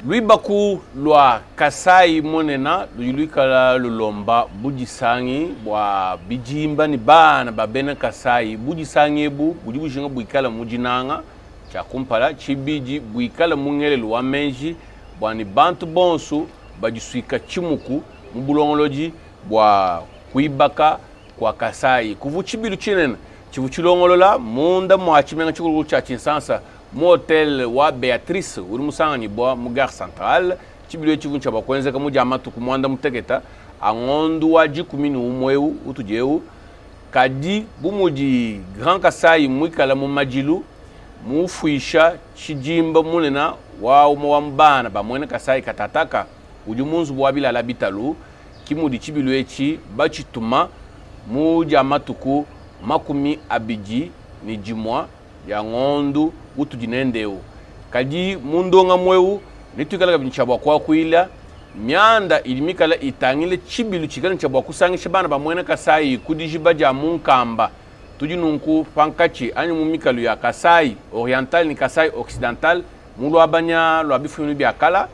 Lui baku lwa Kasai monena lui kala lulomba bujisangi bwa bijimba ni bana babena Kasai bujisangi budi bujinga buikala mujinanga cha kumpala chibiji buikala mungele lwa menji bwa ni bantu bonsu bajisuika chimuku mubulongoloji bwa kuibaka kwa Kasai kuvu chibilu chinena chivu chilongolola munda mwachimenga chikulu cha chinsansa motel wa Beatrice uri musanga ni bwa mugar central chibilu chivu chaba kwenze kamu jamatu kumwanda muteketa angondu wa jikumini umweu utujeu kadi bumuji Grand Kasai mwikala mu majilu mufuisha chijimba munena wa umwambana bamwene Kasai katataka ujumunzu bwabila labitalu kimudi chibilu echi bachituma mujamatuku makumi abiji ni jimwa ya ngondu utujinendeo kadi mundonga mweu nitukala binchabwa kwa kuila myanda ilimikala itangile chibilu chikala nchabwa kusangisha bana bamwene Kasai kudijiba ja munkamba tujinunku pankachi anyu mumikalu ya Kasai oriental ni Kasai occidental mulu abanya lo abifunu biakala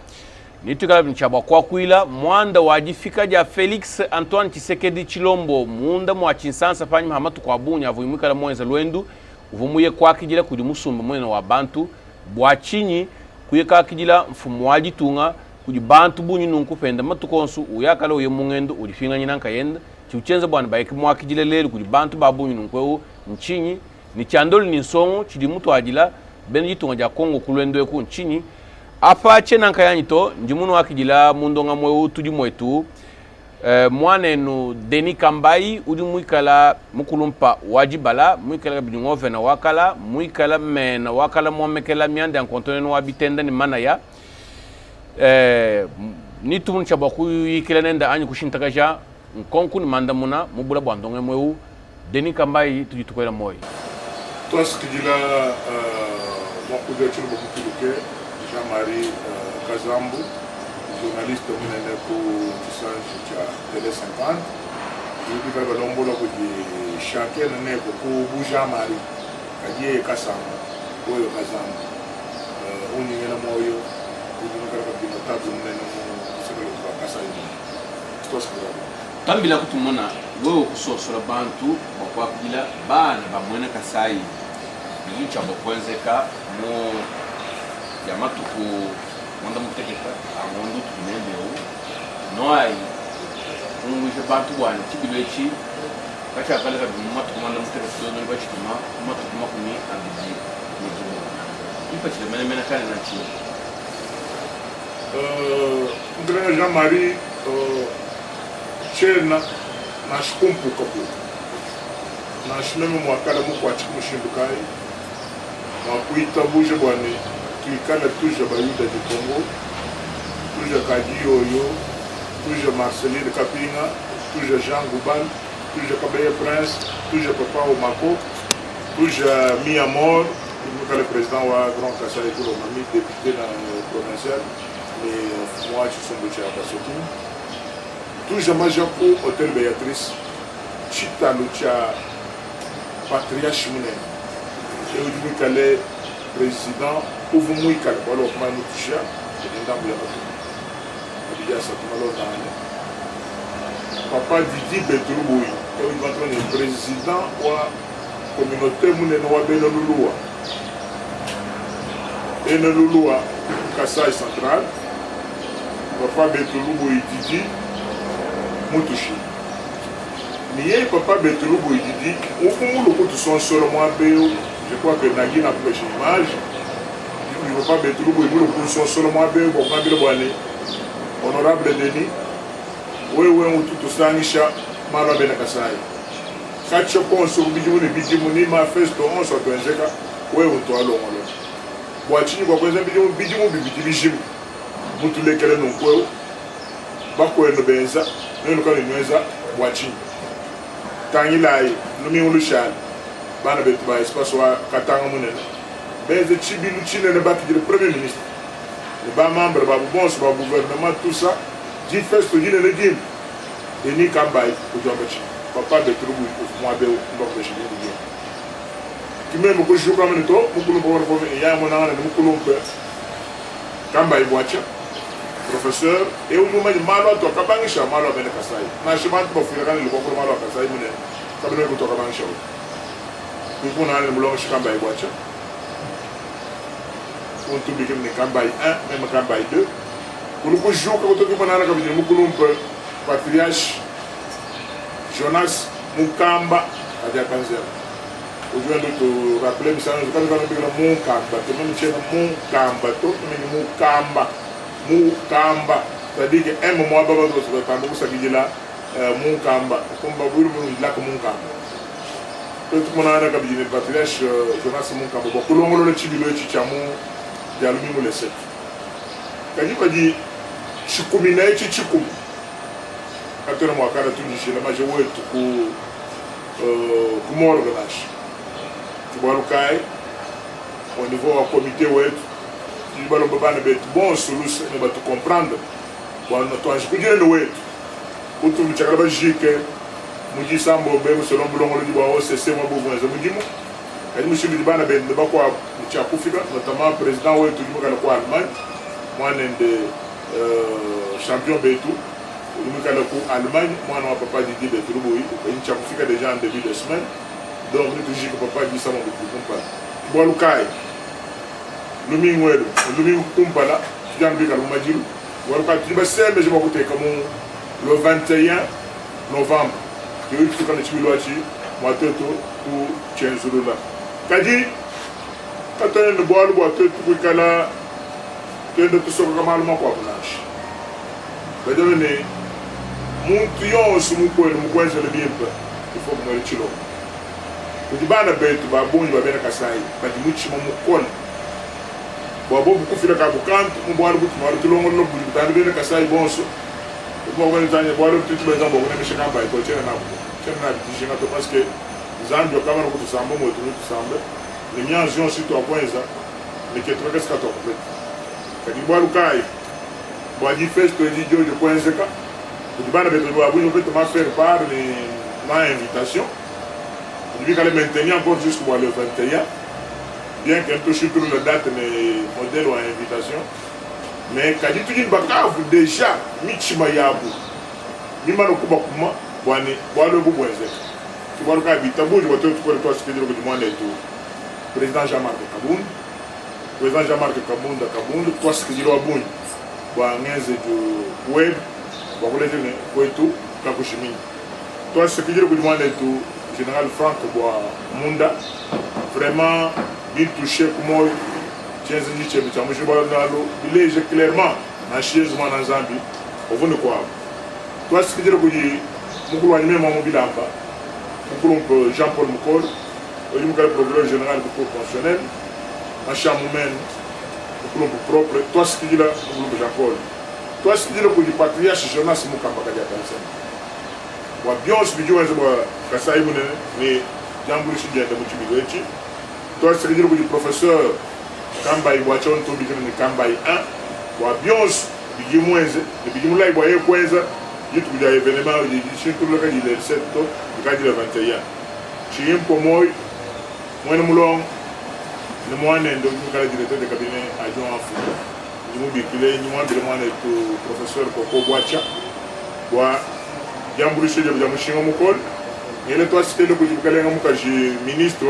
nitukala binchabwa kwa kuila mwanda wajifika ja Felix Antoine Tshisekedi Chilombo munda mwa chinsansa panyi mahamatu kwa bunya avuyimikala mwenza lwendu uvumuye kwa kijila kudi musumba mwena wa bantu bwachinyi kuyeka kijila mfumu wajitunga kudi bantu bunyi nunku penda matukonsu uyakala uye mungendo ulifinga nyinanka yenda chiuchenza bwana baiki mwa kijila lelu kudi bantu babunyi nunkweu nchinyi ni chandoli ni nsongo chidi mutu ajila bende jitunga ja Kongo kulwendo eku nchinyi apa chenanka yanyito njimunu wakijila mundonga mweu tudi mwetu mwanenu Denis Kambai udi mwikala mukulumpa wajibala mwikala bidungove na wakala mwikala mena wakala mwamekela miande ankontone no wabitenda ni manaya ni tumun chabaku yikela nenda anyi kushintakaja nkonku ni mandamuna mubula bwandonge mweu Denis Kambai tudi tukwela moy twasikijila mwakuja chulu bukuluke Jean-Marie Kazambu journaliste munene ku kisanji cha Tele 50 yudi baba lombola ku di chake nene ku Jean-Marie kaje Kasamba oyo Kazambu uni ngena moyo yudi ngara ka binotatu munene mu sekolo kwa Kasai twasikira tambila kutumona wewe kusosora bantu bakwa kujila bana bamwene Kasai yicha bokwenzeka mu yamatuku mwanda muteketa amondu tunendeo noai umuje bantu bwana kibilechi kacha kaleka mumatu mwanda muteketa ndo bachituma mumatu makumi abiji nijimo ipachile mena kana nachi ndre Jean-Marie chena na shikumpuka ku na shimeme mwakala mukwachi mushindukai mwakuita buje bwana tuikala tuja bayuda de Congo tuja Kadioyo tuja Marceline Kapinga tuja Jean Gouban tuja Kabaye Prince tuja Papa Omako tuja Miamor le président wa Grand Kasai tout le mami député dans le provincial et moi je suis mbocha Basoki tuja Majako Hôtel Beatrice Chita Lucha Patriarche Mune et aujourd'hui qu'elle président uvu mwikala wala kuma mutisha ndambu ya batu abija satumalo tane papa Didi Betruboui et il président wa communauté munene wa Benelulua Benelulua Kasai central papa Betruboui Didi mutushi niye papa Betruboui Didi uvu mulu kutu son solo mwa beo je crois que Nagui n'a plus image. Il ne faut pas mettre le boulot pour son solo moi bien pour prendre le bonnet. Honorable Denis, oui, on tout ça, Nisha, Marabena Kasai. Quand je pense au bidou, le bidou, ma fesse, on s'en doit dire, oui, on doit l'homme. Boitier, par exemple, bidou, bidou, vous tous les qu'elle n'ont pas. Bako et le benza, nous le connaissons, boitier. Tangilaï, nous m'y on le chal. Bana betuba espace wa katanga munene benze chibilu chine ne baki le premier ministre le ba membre ba bon so ba gouvernement tout ça dit fest dit le dim Denis Kambai ko jobachi papa de trubu ko mo be ndok de chine dim ki même ko joka men to mo ko bo ko ya mo na mo ko Kambai boacha professeur et au moment de malo to kabangisha malo bene kasai na shimant bo fira le kokoro malo kasai mine kabene ko to kabangisha ko ko na le mulo shikamba igwacha on to bikem ne kamba 1 même kamba 2 ko ko jour ko to ko na ka bine mukulum patriarche Jonas Mukamba adia kanzera aujourd'hui to rappeler mi sana ko ka bine Mukamba to même chena Mukamba to même Mukamba c'est-à-dire que un moment baba do so ka mo sakiji la Mukamba komba buru mu la ko Mukamba to ko na ka bine patriarche Jonas Mukamba bo ko longolo le chibilo chi chamu ya lumi mo le set kadi ko di chikumina chi chikum katona mo akara tu ni la maje wetu ku mo organize tu boru kai au niveau du comité wetu tu balo baba na bet bon solution ne ba tu comprendre quando tu as que no wetu utu mchakala ba jike muji sambo be mo selon bulongo di ba o cc mo bo vonza mujimo kadi mushibi di bana ben ba kwa mchakufika notamment président wetu di mo kana kwa Allemagne mwana de champion betu nous avons en Allemagne, moi non papa dit de Trouboui, et nous avons fait déjà en début de semaine, donc nous toujours que papa dit ça mon petit pas. Bon le cas, le minouel, le minouel kumpala, tu viens de dire que Madjil, bon le cas tu vas c'est mais je vais écouter comme le 21 novembre, que tu connais tu le vois moi toto pour Tienzulu là. Kadi, quand tu es le bois le bois tu peux kala, tu es de tout ce que normalement quoi pour l'âge. Vous devenez muntu yonse mukwenu mukwenzela bimpa ifo kumwele chilo kuti bana betu babunyi babena kasai bati muchima mukona babo bukufira ka bukantu mubwali kuti mwali tulongolo buli kutandi bena kasai bonso ko ko nzanye bwali kuti tubenza mbo kuna mishaka mba ito chena na bijinga to parce que zambio kama kuti sambo mo tu sambe le nyanzi yonse to akwenza ni ketroka ska to complete kadi bwalu kai bwali festo di jojo kwenzeka le bana beto doit vous pouvez faire part de ma invitation. Je vais maintenir encore jusqu'au le 21. Bien qu'elle touche sur la date mais modèle ou invitation. Mais quand tu dis bakav déjà michima yabu. Mimano kuba kuma bwani bwalo bu bwenze. Tu vois le cas bitambo je vois tout pour toi ce que du monde et tout. Président Jean-Marc Kabound. Président Jean-Marc Kabound toi ce que dit Abun. Bwa ngeze du web. Bakulezene kwetu kakushimini. Toi ce que je vous demande tout général Franck Boa Munda vraiment bien touché comme tiens ni chebe tamu je ba nalo village clairement na chiez moi na Zambie au venu quoi. Toi ce que je vous dis mukulu wa nyema mo bilamba mukulu Jean-Paul Mukol au niveau procureur général du cour constitutionnel en chamoumen mukulu propre toi ce que je là mukulu Jean-Paul. Toi, ce que le patriarche Jonas Mukamba Kadia Tansen. Wa bios bijo wenzo wa kasai mune ni jambu shija da muchi bigochi. Toi, ce que le professeur Kamba Ibwachon to bikini ni Kamba 1. Wa bios bijo mwenze, bijo mulai boye kwenza, yitu bija événement di chintu le kadi le 7 to, kadi le 21. Chim pomoy mwene mulong le mwane ndo kala directeur de cabinet adjoint en foot. Nous avons le professeur Koko Boacha, Yambouché de Yamushinga Mukol, et le toit cité de ministre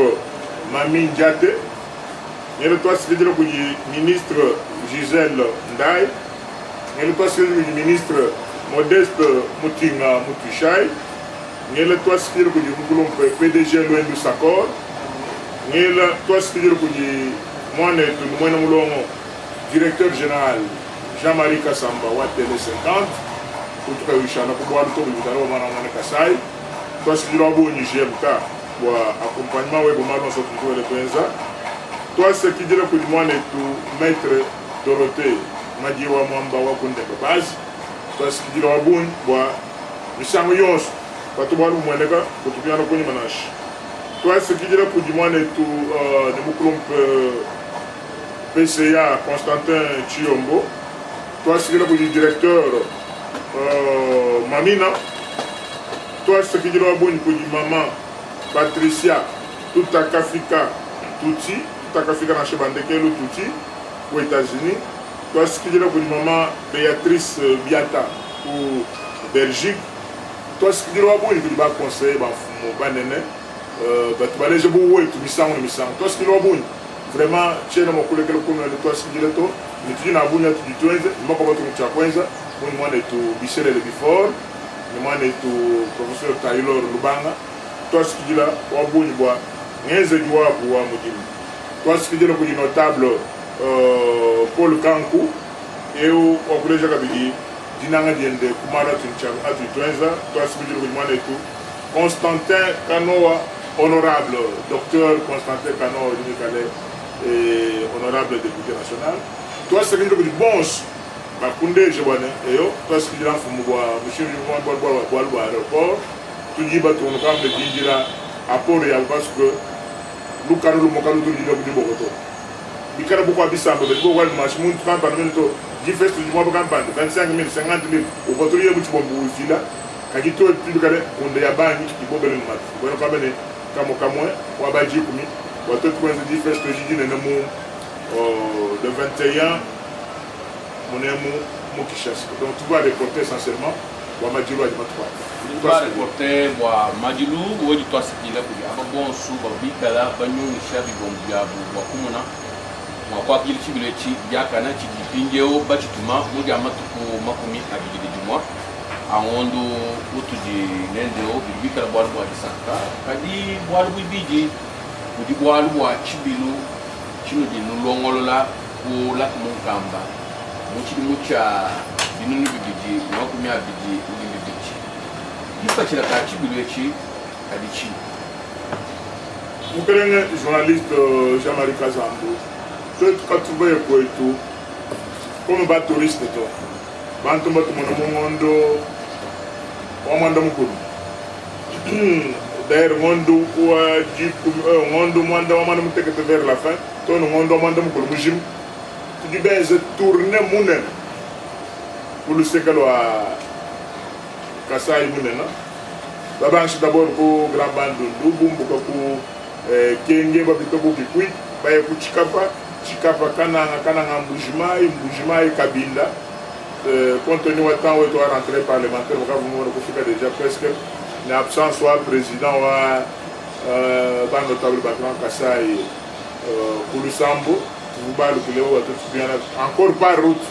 Mami Ndiate, et le toit cité de ministre Gisèle Ndaï, et le toit cité du ministre Modeste Moutinga Moutichai, et le toit cité de PDG Loendou Sakor, et le toit cité de Moine directeur général Jean-Marie Kassamba wa Télé 50 kutoka Wishana kubwa to bidaro mana mwana Kasai to sikiro abo ni JMK wa accompagnement webo malo so tuko le penza to sekidira ku mwana tu maître Dorothée Madiwa Mwamba wa kunde base to sikidira abo wa misango yos patu balu mwaneka kutupiana kwenye manashi to sekidira ku mwana tu de mukulumpe PCA Constantin Chiombo, toi c'est le directeur Mamina, toi c'est qui dit le bon pour maman Patricia, tout à Kafika Touti, tout à Kafika na Chebandeke le Touti aux États-Unis, toi ce que je dis maman Béatrice Biata ou Belgique toi ce que je dis ba conseil ba fumo ba nene ba tu balé je bo ouais tu misang toi ce que je dis vraiment chez na mokole kele ko na toi ce que je dis to ni tu na bunya tu tuenze mo ko tu cha kwenza moi ne tu bisele le before moi ne tu professeur Taylor Lubanga toi ce que je dis là wa buni bois ngeze jwa bois mudini toi ce que je dis ko notable Paul Kankou et au collège Kabidi dinanga diende kumara tuncha atu twenza toi ce que je dis tout Constantin Kanoa honorable docteur Constantin Kanoa et honorable député national toi ce que je dis bon Bakunde Jebane et toi ce que je dis monsieur Bois aéroport tu dis ba ton camp de Dindira apport et parce que nous carlo mokalo du Bogoto bikara beaucoup abisamba be ko wal match mun campagne to di fest du mois campagne 25 000 50 000 au contrôle yebu tibombu fila kaji to tibikare onde ya bani ibobele mat bono kabene kamo wa baji kumi wa to ko di fest di na mu le 21 monemu mokishas donc tu vas reporter essentiellement wa majilu adi matwa tu vas reporter wa majilu wo di to sikila ku aba bon su ba bikala banyu ni shabi bombu wa kumuna kwa kili chibile chi yakana chi dipinjeo bachi tuma muja matuku makumi abili jumwa awondo utuji nendeo bibika bwalu bwa disaka kadi bwalu bibiji kudi bwalu bwa chibilu chino di nulongolola ku la kumukamba muchi mucha dinunu bibiji makumi abili bibiji dipa chira ka chibilu chi kadi chi mukelenge journaliste Jean-Marie Kazambo quand tu veux quoi tout comme ba touriste to bantu mbatu mondo mukuru d'ailleurs mondo wa jipu mondo mwanda wa manda mutekete vers la fin to no mondo manda mukuru mujim tu dis ben je tourner munen pour le sekalo a Kasai munena baba nchi d'abord ko grand bando ndubumbu ko kenge ba bitoko bikui ba kuchikapa Chikapa kananga Mbujimai Kabinda compte tenu du temps où il doit rentrer parlementaire on déjà presque en absence soit président ou notable Batman Kasai Kulusambo encore par route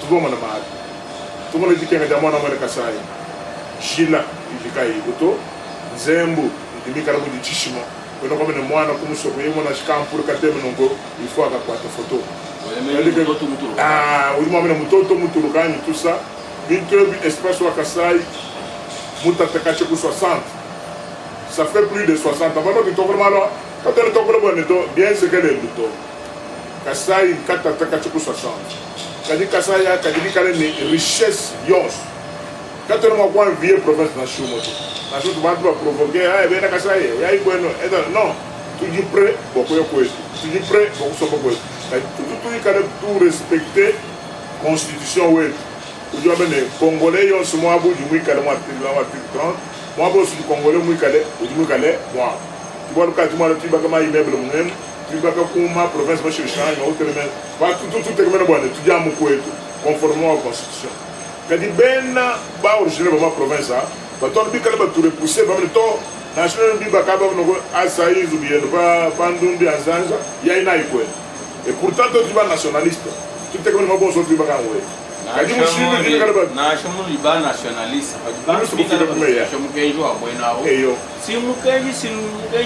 tout le monde tout le monde dit qu'il y a des gens Kasai Chila il dit Zembo il dit qu'il y a des Chishima quand on est moins comme ça, on a un pour le il faut avoir une photo. Ah, oui, moi, je suis tout ça. Une espace à Kasai, je 60. Ça fait plus de 60 ans. Quand on est bien ce qu'elle est, Kasai, 60. C'est-à-dire que Kasai a une richesse. Quand on a une vieille province dans le Chou, tu vas provoquer, non, tu dis prêt, tu dis prêt, tout respecter la constitution. Tu dis les Congolais, ils sont moi, du 30, moi, je suis Congolais, moi. Tu vois le cas, tu vas le immeuble, tu vas la province, tout tu dis à mon conformément à la constitution. Quand tu vas originaire de ma province, bato bi kala ba touré pousser ba to national bi ba ka ba no asayi zubiye ba bandundi azanja ya ina iko et pourtant tu vas nationaliste tu te connais pas bon so tu ba kan we kadi mo shi bi kala ba national bi ba nationaliste ba bi kala ba so mo kejo abwena o eyo si mo kejo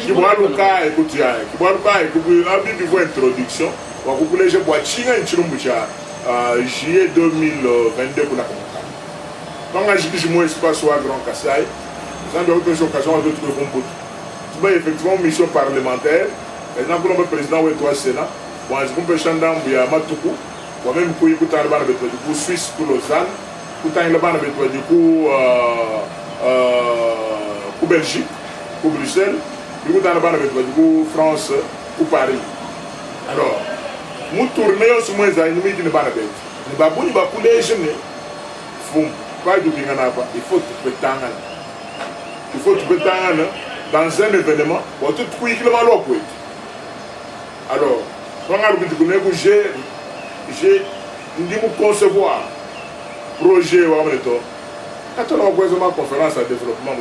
ki boalu ka écoute ya ki boalu ka écoute abi bi vo introduction wa ku kuleje bwa chinga nchirumbu cha juillet 2022 pour la quand j'ai mon espace au Grand Kasai, nous avons eu l'occasion de trouver un peu. Tu vois effectivement une mission parlementaire. Maintenant, pour le président ou le Sénat, bon, je peux changer il y a Matoukou, ou même pour y écouter le banc de Suisse pour Lausanne, pour le banc de pour Belgique, pour Bruxelles, pour le banc de France, pour Paris. Alors, nous tournons sur les ennemis qui ne sont pas là. Nous avons pour les jeunes. Il faut te pétangan. Il faut te pétangan dans un événement. On te trouve qu'il va alors, quand on a j'ai nous concevoir projet ou amélioré. Quand on a une conférence à développement,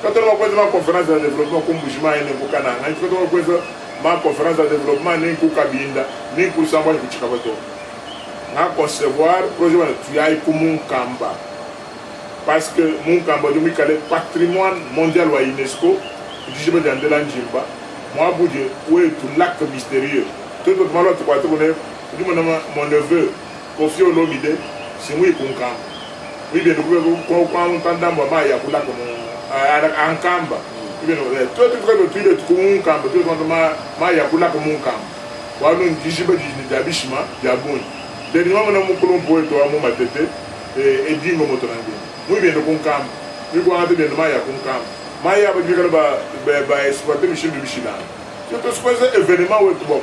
quand on a une conférence à développement comme Boujima et Nekokana, quand on a une conférence à développement, Nekokabinda, Nekusamba, Nekuchikabato. On a concevoir projet tu as comme un Kamba. Parce que mon Kamba, nous avons patrimoine mondial ou UNESCO, je vais dire de l'Anjimba. Moi, je dis, où est tout lac mystérieux? Tout le monde a dit, mon neveu, Kofi Olomide, c'est moi qui Kamba. Oui, bien, nous avons entendu maman, il y a pour là comme un Kamba. Oui, bien, tout le monde a dit, tout le monde a dit, tout le monde a dit, pour là comme un Kamba. Voilà, nous disons, je vais dire, Abishma, Yaboun. Dernièrement, nous avons un poète, mon tête, et dit, mon moteur. Oui, bien, nous avons un Kamba. Nous avons bien, nous avons un Kamba. Maya va dire que va exploiter Michel de Michila. C'est un événement où tu vois,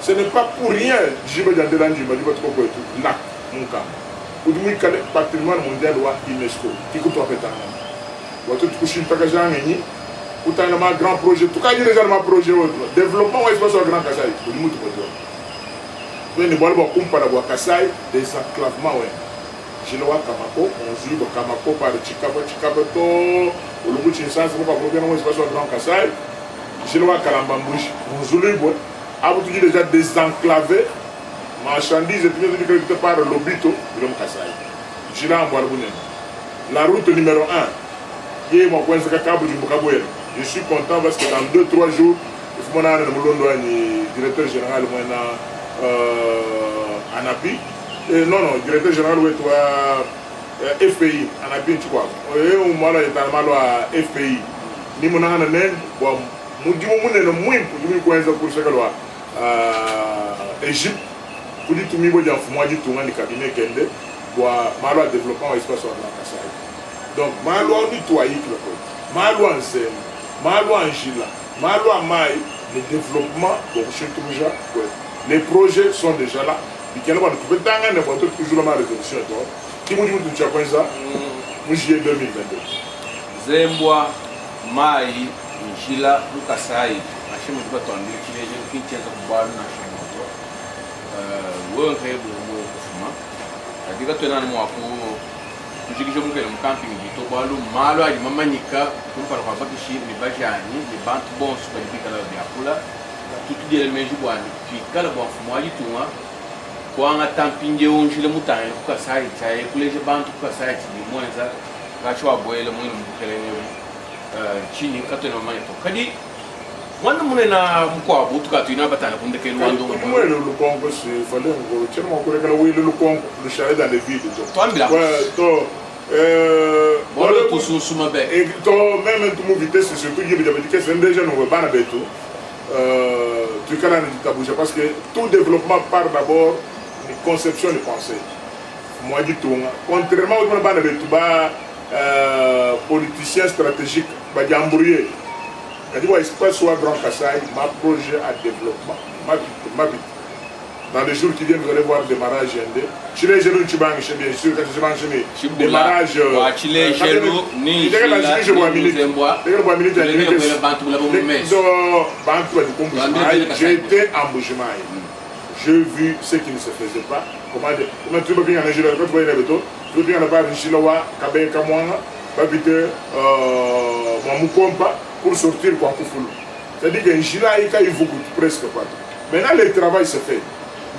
ce n'est pas pour rien, je vais dire de l'ange, je vais dire que là, mon cas. Où tu me connais patrimoine mondial ou UNESCO, qui coûte un peu de temps. Tu te couches une tagaja, ou tu as un grand projet, tout cas, il y a déjà un projet, développement ou espace au grand Kassai, ou du moutou. Tu es bon pour comparer à Kassai, des enclavements, ouais. Je le vois Kamako, on joue de Kamako par Chikabato, ou le bout de Chinsan, c'est pas pour bien au espace au grand Kassai. Je le vois Kalambambouche, on joue le bout. Avant tout déjà désenclavé, marchandises et tout le monde qui par l'obito, le Kassai. Je l'ai en Boarbounen. La route numéro 1, qui est mon point de câble du Bukabouel. Je suis content parce que dans 2-3 jours, il faut que le directeur général Anapi. Non, directeur général ou FPI, Anapi, tu crois. Et on m'a dit à FPI. Ni mon an, bon, nous disons que nous avons pour ce que Égypte, pour dire que nous avons un cabinet qui est le développement de l'espace en Kassai. Donc, Malo a nettoyé le code. Malo en Zem, Malo en Gila, Malo en Maï, le développement, les projets sont déjà là. Il y a toujours la résolution. Qui m'a dit que tu as fait ça? Moi, j'y ai 2022. Zembwa, Maï, Gila, Kasai. Je me suis battu, je suis venu à la chambre. Je suis venu à la chambre. Je suis venu à la camping. Je suis venu à la maman Nika, pour faire un peu de chine, les bajani, les bantes bons, pour les piquer à la biapoula. Tout les éléments du bois, puis quand le bon fumoi du tout, quand on a tampiné on joue le mouton, pour que ça aille, pour les bantes, pour que ça aille, du moins ça, quand tu as boire le moins de chine, quand on a mangé tout. Kadi, moi non mon na mukwa butu ka tuina batana kunde ke luando. Moi le Congo c'est fallait encore tellement qu'on regarde le Congo, le chalet dans les villes. Toi mbila. Ouais, toi bon tout sous be. Et toi même tout mon vitesse surtout il y a des questions déjà nous va pas beto. Tu canal de tabouja parce que tout développement part d'abord de conception de pensée. Moi dit tout contrairement au bana beto ba politicien stratégique ba embrouillé. Quand je vois espace soit Grand Kassai, ma projet à développement, ma vie. Dans les jours qui viennent, vous allez voir le démarrage ND. Chez les jeunes, tu vas bien sûr, quand tu vas enchaîner. Démarrage. Chez les jeunes, ni chez je vois minute. J'ai été en Boujima. J'ai vu ce qui ne se faisait pas. Comment dire? Comment tu peux bien en Nigeria, quand tu vois une béton, tu peux bien en avoir une Chilawa, Kabé Kamouanga, Babite, Mamoukompa. Pour sortir quoi Koufoulou. C'est-à-dire qu'un Gila il faut presque pas. Maintenant le travail se fait.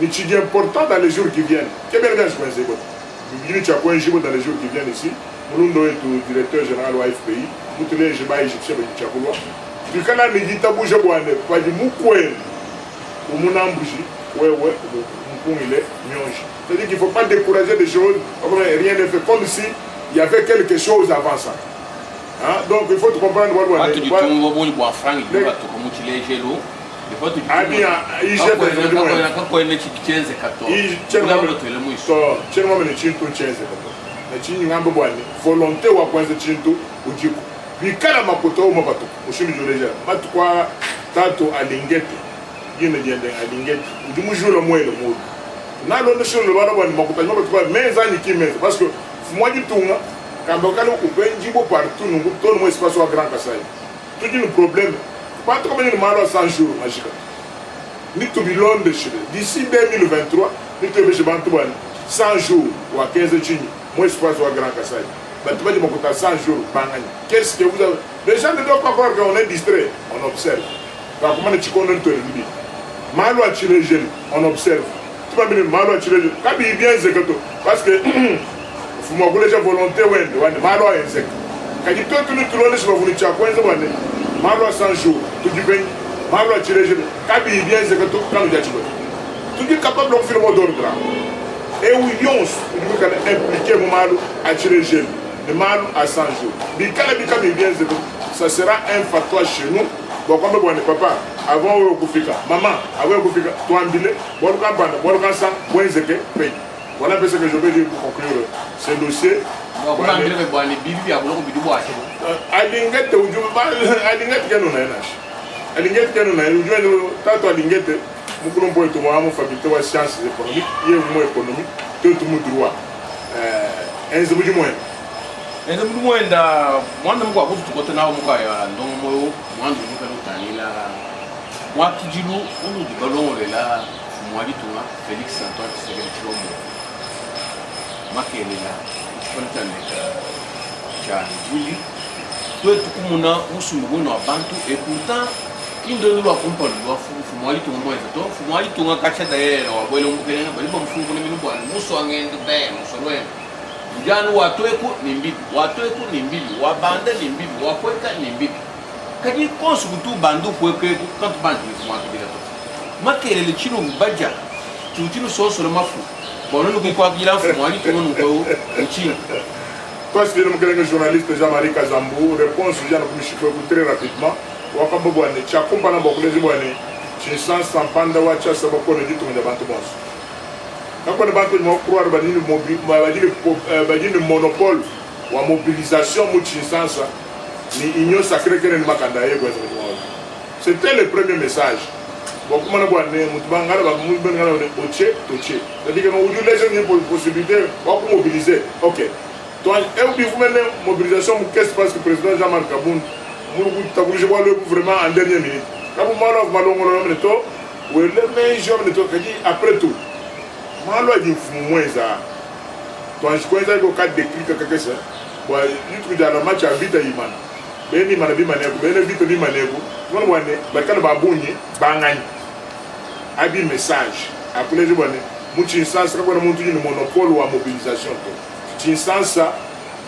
Mais tu dis important dans les jours qui viennent. Quel bien je pense que tu as quoi un jour dans les jours qui viennent ici. Mouloundo est le directeur général de FPI. Moutouné je vais égyptien de Tchakouloa. Du canal de Gita Boujabouane, pas de Moukoué ou Mounambouji. Ouais, il est mionge. C'est-à-dire qu'il ne faut pas décourager des choses. Rien n'est fait comme si il y avait quelque chose avant ça. Hein? Donc il faut comprendre what tu dis ton bon bois franc il va tout comme tu les gelo il faut tu ah bien il jette quand il est chiquenze 14 il tient le mouille so tient moi le chinto 15 mais tu n'as pas volonté ou point de chinto ou du coup puis quand ma poto ou ma bato au chemin de légère ma quoi tanto à lingette il ne vient à lingette du moujo le moins le mot na lo sur le bala bon ma poto ma mais ani qui mais parce que moi du tout quand on a un partout, nous avons un espace au Grand Kassai. Tout le problème, pas trop de mal à 100 jours, magique. ni to bilon de Chili. D'ici 2023, ni to be bantu 100 jours ou à 15 jours, moi espace au Grand Kassai. Tu vas dire 100 jours, qu'est-ce que vous avez? Les gens ne doivent pas croire qu'on est distrait, on observe. Comment tu connais tout le monde? Malo a tiré jeune, on observe. Tu vas me dire malo a tiré jeune. Quand il vient, c'est que parce que faut m'en déjà volonté, malo a un sec. Quand il te tourne tout le monde, je vais vous dire quoi, c'est malo a 100 jours, tu dis bien, malo a tiré jeune. Quand il vient, c'est que tout quand il a tiré. Tu es capable de faire mon d'ordre. Et où ils ont impliqué mon malo à tirer jeune. Le mal à 100 jours. Ça sera un fatwa chez nous. Bon, comme on est papa, avant au Koufika, maman, avant au Koufika, toi en billet, bon, quand ça, bon, c'est que, paye. Voilà ce que je veux dire pour conclure ce dossier. Endo mwenda mwanda mko akutu tukote nawo muka ya ndongo moyo mwanda muka lutanila mwakijilu unu dibalongolela mwadi tunga Felix Antoine Tshisekedi Tshilombo makelela tshontaneka chani buli twetu kumuna usumbugono abantu et pourtant kindo lwa kumpalo lwa fumwali tunga mweza to fumwali tunga kachada yera wabwele umukelanga bali bamufungu ne minu bwana muso angende be musolwena Janu watoeku ni mbili, wabanda ni mbili, wakweka ni mbili. Kadi konsu kutu bandu kweke kantu bandu ni mwatu bila to. Makelele chino mbaja, chino soso le mafu. Bono nuko kwa kila fu mwali to nuko uchini. Parce que le journaliste Jean-Marie Kazambou répond sur Jean Kumishiko très rapidement. Wakambo bwane chakumba na bokulezi bwane. Chinsan sampanda wacha sabako ne ditu mjabantu bonso. Quand on va croire le monopole ou la mobilisation, c'était le premier message. Donc, comment on va c'est-à-dire que nous avons une possibilité de mobiliser. Ok. Donc, vous mobilisation, qu'est-ce qui se passe que le président Jean-Marc Kaboun, vous voir vraiment en dernière minute. Quand vous après tout. Malo a dit moins ça. Donc je connais que quand décrit quelque chose, bon, il trouve dans le match à vite Iman. Ben Iman bi manego, ben vite bi manego. On voit né, ba quand ba bonyi, bangani. Abi message. Après les bonnes, muchi sens quand on monte une monopole ou à mobilisation. Tinsansa,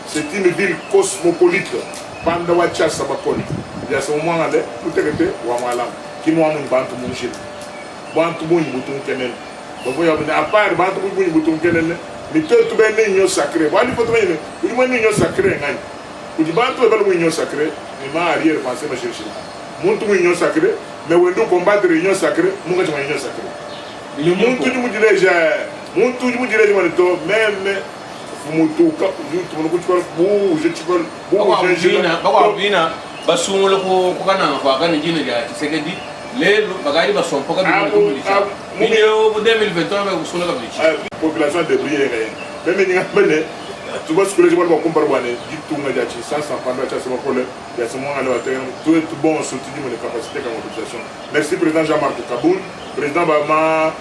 c'est une ville cosmopolite. Panda wacha sabakoni. Il y a ce moment là, peut-être wa malam, qui nous a mon bantu munchi. Bantu munchi bouton kenen. Donc, à part le bantu de bouton kenen, mais tout est une union sacrée. Voilà, il faut trouver une union sacrée. Il dit bantu est une union sacrée, mais ma arrière pensée ma chercher. Monte une union sacrée, mais on doit combattre l'union sacrée, nous avons une union sacrée. Le monde tout le monde dirait déjà, monde tout le monde dirait même fumoto cap, tout le monde parle beau, je te parle beau, population de briller. Même tu vois ce que les gens vont comparer, du tout, mais il y a 500 pendant que ça va coller. Il y a ce moment là, tout est bon, surtout de capacité comme mobilisation. Merci, président Jean-Marc Kaboun, président Bama,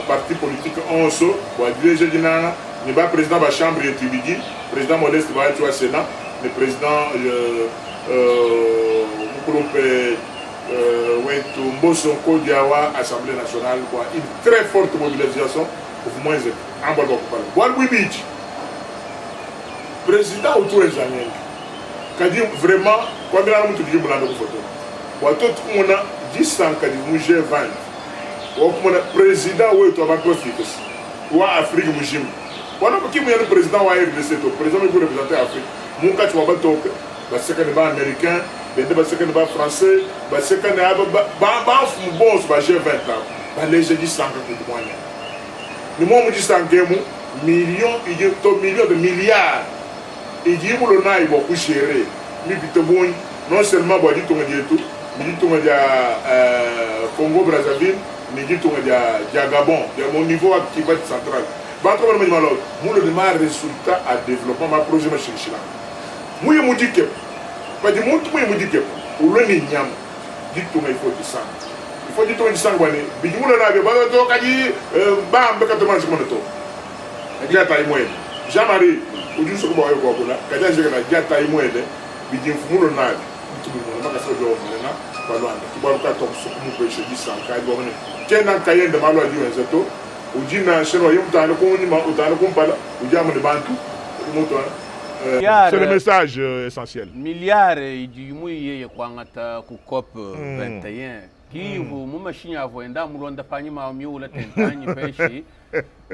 parti politique ONSO, pour diriger Dina, le président de la Chambre et Tibidi, président Modeste Baïtou au Sénat, le président Mbosonko Diawa, Assemblée nationale, une très forte mobilisation pour moins en bas de Walwi Beach. Président autour des années, quand dit vraiment, quand il a dit que photo, quand on a 10 ans, quand il a 20, quand on a président ou est en Afrique, ou Afrique, voilà qui est le président ou RDC, le président qui représente l'Afrique, mon cas, tu vas pas c'est qu'un débat américain, c'est qu'un débat français, c'est qu'un débat bon, c'est 20 ans, les gens disent 100 pour moi. Le monde dit 100 millions, millions de milliards. Et dit que l'on a beaucoup géré. Non seulement tout, mais dit Congo Brazzaville, mais dit Gabon, mon niveau qui va être central. Nous le démarre résultat à développement ma projet machine chila. Moi je me dis que pas du monde moi je me dis que ou le niam dit tout il faut du sang. il faut dire sang boné bi mu na be ba to kaji ba am ka to man ko to jata yi moyen jamari uju so ko ko ko la kaja je na jata yi moyen de bi jin fu mu na tu mu na ka so jo na ba lo anda ki ba ka to so mu ko je sang ka go ne tena kayen de malo di wenzeto uji na sheno yum ta ko ni ma utana ko pala uji am de bantu mu to c'est le message essentiel. Milliards du mouillé kwangata ku COP 21 qui vous machine à voenda mulonda pani ma mi wala tentani peshi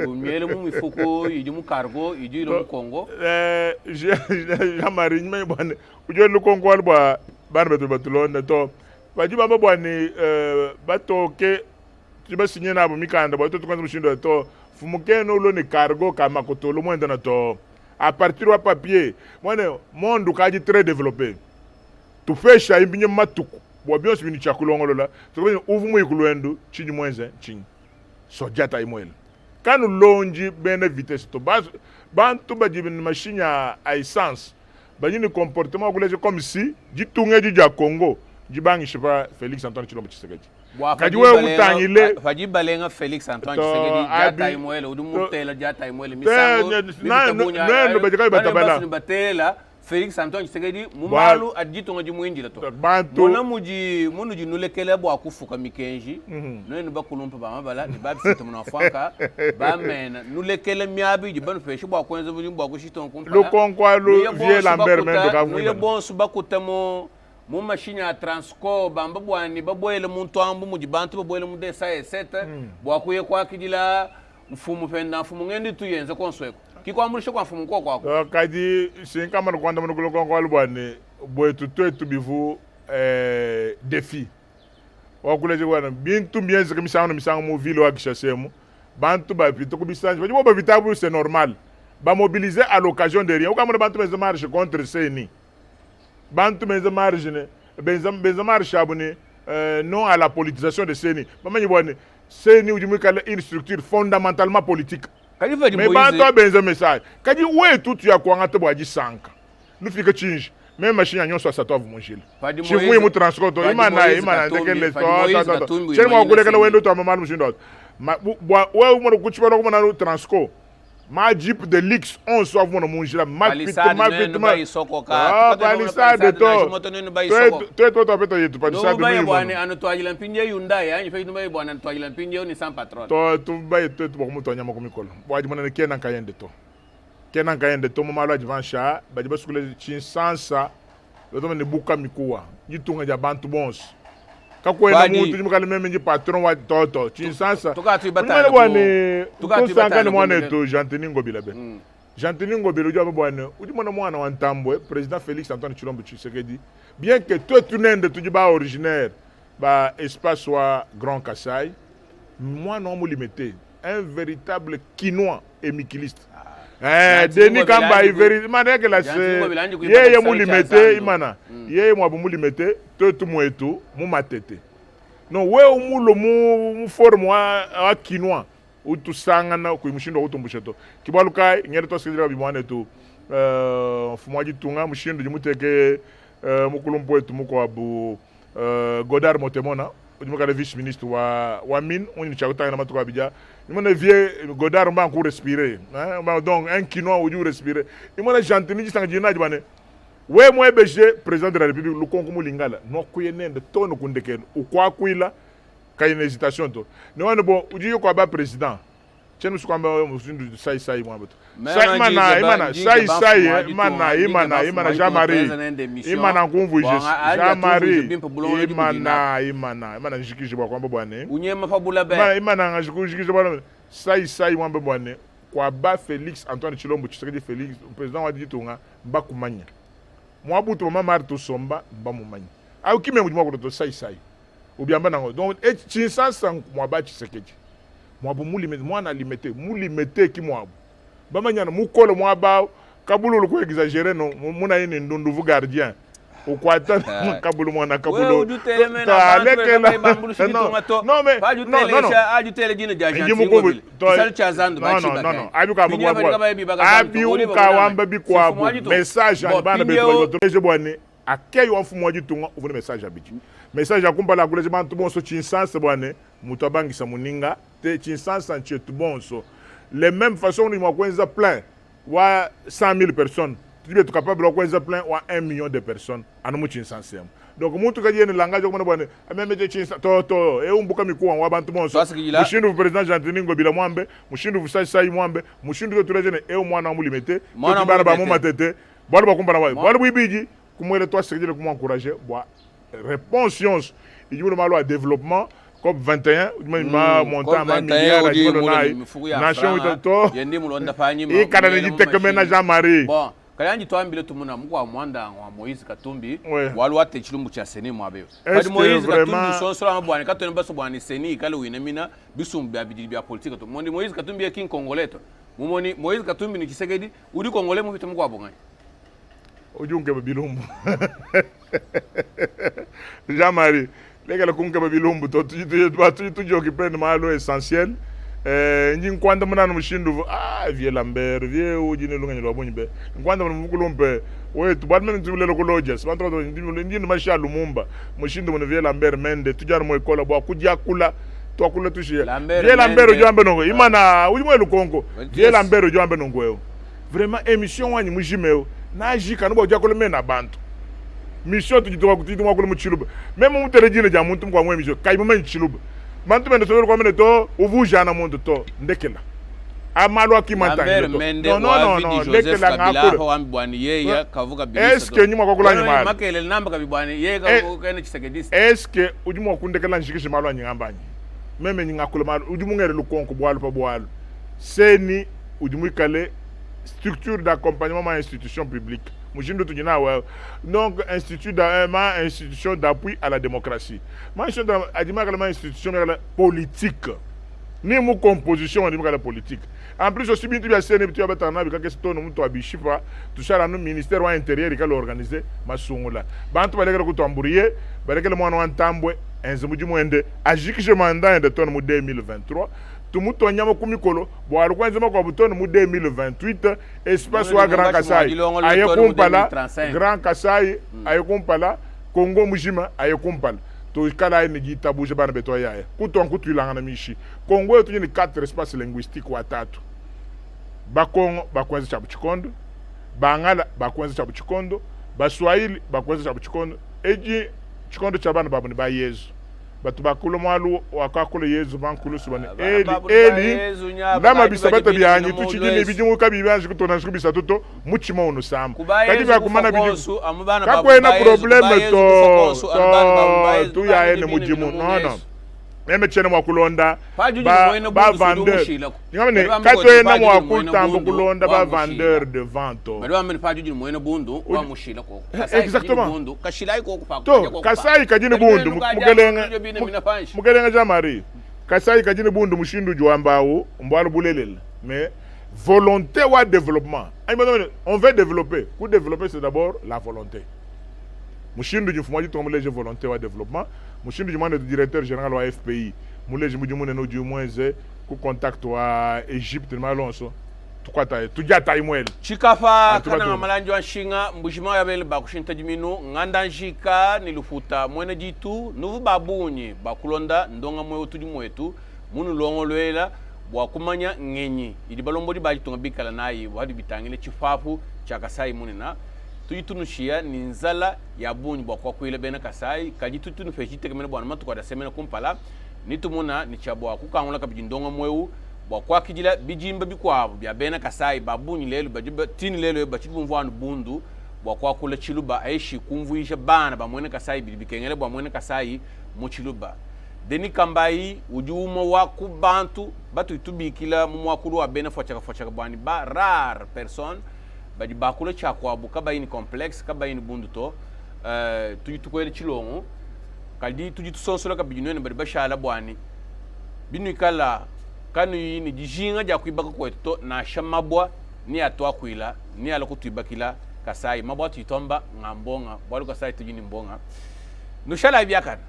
o miele mu ifoko idi mu cargo idi mu Congo jamari nyime bwana ujo lu Congo alba bana beto batulonda to bajiba babwani bato ke tiba signé na bo mikanda bato to kwanza mushindo to fumukeno lo ni cargo kama kotolo mwenda na to à partir de papier, le monde est très développé. Tu fais ça, il y a tout. Bon, bien sûr, tu as là. Tu vois, ouvre-moi le coup, tu dis moins un, tu soja ta imoel. Quand nous longe bien vitesse, tu bas, tu bas une machine à essence. Bah, il y a un comportement comme si, du tout du Congo, du bang, je sais pas, Félix Antoine Tshilombo Tshisekedi. Fadi balenga Félix Antoine Tshisekedi jata imoele udumutela jata imoele misango no batela Félix Antoine Tshisekedi mumalu adjitonga jimwinjila to mona muji nulekele bo akufuka mikenji no bakulumpa ba mabala ni babisita muna fwanka ba mena nulekele miabi jibanu feshi bo akwenza bujimbo akushiton kumpa lo konkwa lo vie Lambert mendo ka no yebon subakutamo mu machine à transport bamba bwani baboyele muntu ambu mujibantu baboyele mu desa esete bwakuye kwa kidila mfumu fenda mfumu ngendi tuyenze konsweko kikwamulishe kwa mfumu kwa kadi sinka man kwanda mun ko ko bwani boy tu bivu défi wakuleje bwana bintu mbienze kamisanga mu ville wa kishasemu bantu ba pito kubisanje bajibo ba vitabu c'est normal ba mobiliser à l'occasion de rien ukamona bantu bez marche contre CENI bantu benza margine benza marche abone non à la politisation de CENI bamanye bone CENI ujimu kala une structure fondamentalement politique mais bantu benza message kadi we tout ya kwa ngate bwaji sanka nous fika change même machine anyo so satov monjile chifu mu transport imana tekele to chema kule kala wendo to mama mushindo we umo kuchibara ko na transport ma jeep de Lix 11 so avons mangé ma pitement ah balissade to to peto yetu balissade no bwana ano to ajila mpinje Hyundai yani fe no bwana to ajila mpinje ni sans patron to bay to mo to nyama ko mikolo waji mona kenan kayende to mo malo advancha baji basukule chinsansa to ne buka mikuwa yitunga ja bantu bons kakwena muntu jimukale meme nji patron wa toto chinsansa tukati batana tukati batana mwana to Jantini Ngobila be Jantini Ngobila jo bwana udimona mwana wa Ntambwe président Félix Antoine Tshilombo Tshisekedi bien que toi tu n'es tu ba originaire ba espace wa Grand Kassai moi non mo limité un véritable quinois et mikiliste Denis Kamba iveri mana que la yeye mu limité imana yeye mu abu mu limité to mu etu mu matete no we umulo mu forme wa quinois utu sangana ku mushindo utumbusheto kibaluka ngere to sikira bimwane to fumwaji tunga mushindo jimuteke mukulumpo etu muko abu Godard Motemona ujumuka le vice ministre wa mine on chakota na matuka bija imona vie Godard mba ku respirer hein donc un quinois uju respirer imona Jantini jisanga jina jibane we mo EBG président de la république lukongo mulingala no kuyenende to no kundekeno ukwa kuila kayine hésitation to ne wana bo uji ko ba président chenu sukwamba musindu sai mwabato sai imana Jean-Marie kumvuje Jean-Marie imana njikije bwa kwamba bwane unyema fabula be imana njikije bwana sai mwamba bwane kwa ba Félix Antoine Tshilombo Tshisekedi Félix président wa ditunga bakumanya mwabuto mama marto somba bamumanya au kimwe mujuma ko to sai ubiamba nango donc chinsansa mwaba Tshisekedi mwabu mwana limité ki mwabu bamanyana mukolo mwaba kabulu ko exagérer no muna yini ndundu gardien ukwata kabulu mwana kabulu non mais ajutele jina jajanti sal chazando non abuka abuka wamba bikwabu message bana beto je bwane akeyo mfumo wajitunga uvune message abiji message akumpala kuleje bantu bonso chinsansa bwane mutu abangisa muninga te chinsansa nchetu bonso les mêmes façons ni mwakwenza plein wa 100,000 personnes tu es capable de kwenza plein wa 1 million de personnes anu mu chinsansa yam donc mutu kaji ne langage ko bwane ameme je chinsansa to e umbuka mikuwa wa bantu bonso mushindu president Jantiningo bila mwambe mushindu sai mwambe mushindu tuleje ne e mwana mulimete to bana ba mu matete bwana bakumbana wa bwana bwibiji kumwele toi sekejele kuma encourager bwa réponse science il y a le développement COP 21 ma montant ma milliard nation to yendi mulonda panyi e kana ni tekemena Jean-Marie bon kala nji twambile tumuna mukwa mwanda wa Moïse Katumbi walwate chilumbu cha seni mwabe kadi Moïse Katumbi sonsora mabwana katone baso bwana seni kale winemina bisumbi abidili bya politique to mondi Moïse Katumbi ya king congoleto mumoni Moïse Katumbi ni Tshisekedi udi congolais mu bitu mukwa bonga ujunge babilumbu Jean-Marie lekala kunke babilumbu to tu occupé de malo essentiel nji nkwanda munana mushindu vie Lambert vie ujine lunga nyalo bonyibe nkwanda mukulumpe wetu badmen ntibulelo ko lodges bantro ndi masha Lumumba mushindu mun vie Lambert mende tujar mo ekola bwa kujya kula to kula tushie vie Lambert ujambe nongo imana ujimwe lukongo vie Lambert ujambe nongo yo vraiment émission wanyi mujimeo na jika no bwa kula mena bantu mission tujitoka kutituma kula muchiluba même muterejine ja muntu kwa mwe mission kai moment chiluba bantu mende so ko mene to uvuja na muntu to ndekela amalo akimantanga no ndekela ngakula ho ambwani yeye kavuga bilisa est-ce que nyuma kwa kula nyuma makele namba kabibwani yeye ka kene Tshisekedi est-ce que ujuma kundekela njikishe malo nyingambanye meme nyingakula malo ujumungere lukonko bwalo pa bwalo seni ujumukale structure d'accompagnement ma institution publique mushindo tujina wa donc institution d'appui à la démocratie ma institution adima kala institution politique ni mu composition adima kala politique en plus aussi bintu ya sene bitu abatana bika stono mutu abishifa tushara no ministère wa intérieur ikalo organiser masungula bantu balekera kutamburiye balekera mwana wa ntambwe enzo mujimwende ajikije mandat de ton mu 2023 tumuto nyama kumikolo bwari kwanza mako butono mu 2028 espace wa Grand Kasai ayekumpala Grand Kasai ayekumpala Congo mujima ayekumpala to kala ni gitabuje bana beto yaya kuton kutulanga na mishi Congo yetu ni 4 espaces linguistiques watatu bakongo bakwenza cha buchikondo bangala bakwenza cha buchikondo baswahili bakwenza cha buchikondo eji chikondo cha bana babu ni ba Yesu batu bakulu mwalu wakakulu Yesu bankulu subane eli ndama bisabata byanyi tuchijini bijimu kabibanje kutona shikubisa toto muchima ono sam kadi bakumana bijimu kakwena problème to ya ene mujimu no meme chene mwakulonda ba vendeur ngamane katwena mwakutambo kulonda ba vendeur de vente bado amene pajuji moyena bundu wa mushila ko exactement bundu kashilai ko kupaka to kasai kajini bundu mugelenga Jean-Marie kasai kajini bundu mushindu jwambawo mbwalo bulelela mais volonté wa développement on veut développer pour développer c'est d'abord la volonté mushindu jufumaji to muleje volonté wa développement mushindu jumane directeur général wa FPI muleje mujumune no du moins ku contact wa Egypte malonso tukwata tujata imwele chikafa kana malanjo anshinga mbushima yabele bakushinta jiminu nganda njika nilufuta mwene jitu nuvu babunyi bakulonda ndonga mwe utuji mwetu munu longolwela bwakumanya ngenyi ili balombodi bajitunga bikala nayi wadi bitangile chifafu cha Kasai munena tuyitunushia ni nzala ya bunyi bwa kwile bena Kasai kajitutunu fechite kemene bwana matu kwa da semena kumpala nitumuna ni chabwa kukangula kabijindonga mweu bwa kijila bijimba bikwabo bya bena Kasai babunyi lelo bajiba tini lelo bachibumvwanu bundu bwa kula chiluba aishi kumvuisha bana ba mwene Kasai bilibikengele bwa mwene Kasai mu chiluba deni kambai ujumo wa kubantu batu itubikila mu mwakulu wa bena fochaka bwani ba rare person badi bakula chakwabo kabayini complexe kabayini bundu to tuyitukwele chilongo kaldi tujitusonsola kabijinene badi bashala bwani binu kala kanu yini jijinga ja kuibaka kweto na shamabwa ni atwa kuila ni ala kutubakila Kasai mabwa tuitomba ngambonga bwalu Kasai tujini mbonga nushala byakana